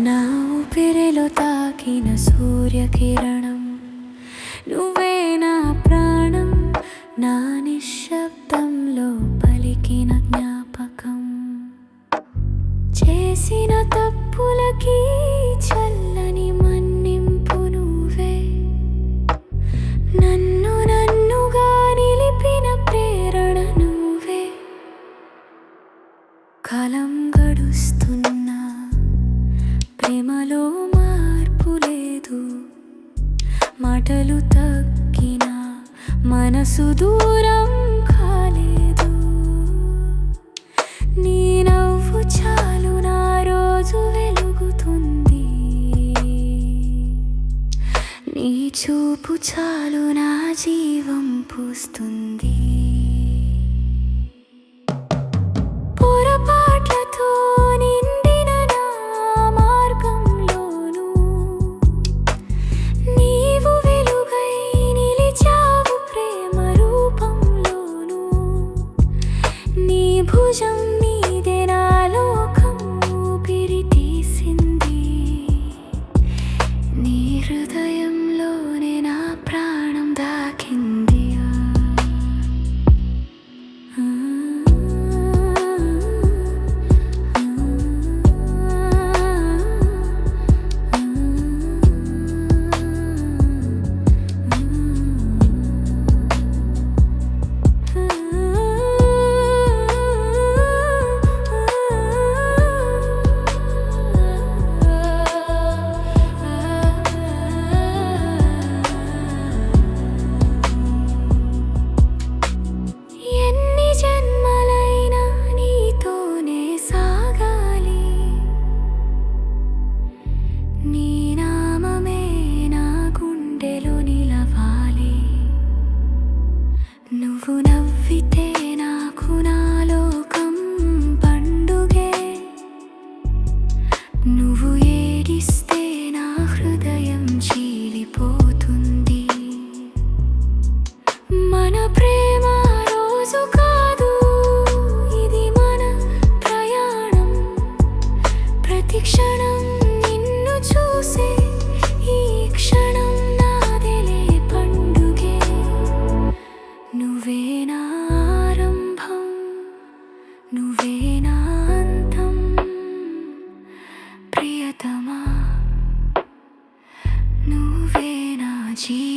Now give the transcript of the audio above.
నా ఊపిరిలో తాకిన సూర్యకిరణం నువ్వే నా ప్రాణం, నా నిశ్శబ్దంలో పలికిన జ్ఞాపకం. చేసిన తప్పులకి చల్లని మన్నింపు నువ్వే, నన్నుగా నిలిపిన ప్రేరణ నువ్వే. కాలం గడుస్తున్నా ప్రేమలో మార్పు లేదు, మాటలు తగ్గినా మనసు దూరం కాలేదు. నీ నవ్వు చాలు నా రోజు వెలుగుతుంది, నీ చూపు చాలు నా జీవం పూస్తుంది. పొరపాట్లతో నిండిన నా మార్గంలోనూ నీవు వెలుగై నిలిచావు, ప్రేమ రూపంలోనూ. నీ భుజం నీదే నా లోకం ఊపిరి తీసింది, నీ హృదయంలోనే నా ప్రాణం దాకింది. నీ నామమే నా గుండెలో నిలవాలి, నువ్వు నవ్వితే నాకు నా లోకం పండుగే, నువ్వు ఏడిస్తే నా హృదయం చీలిపోతుంది. మన ప్రేమ రోజు కాదు, ఇది మన ప్రయాణం. ప్రతి క్షణం చూసే ఈ క్షణం నాదిలే పండుగే. నువ్వే నా ఆరంభం, నువ్వే నా అంతం, ప్రియతమా నువ్వే నా జీవితం.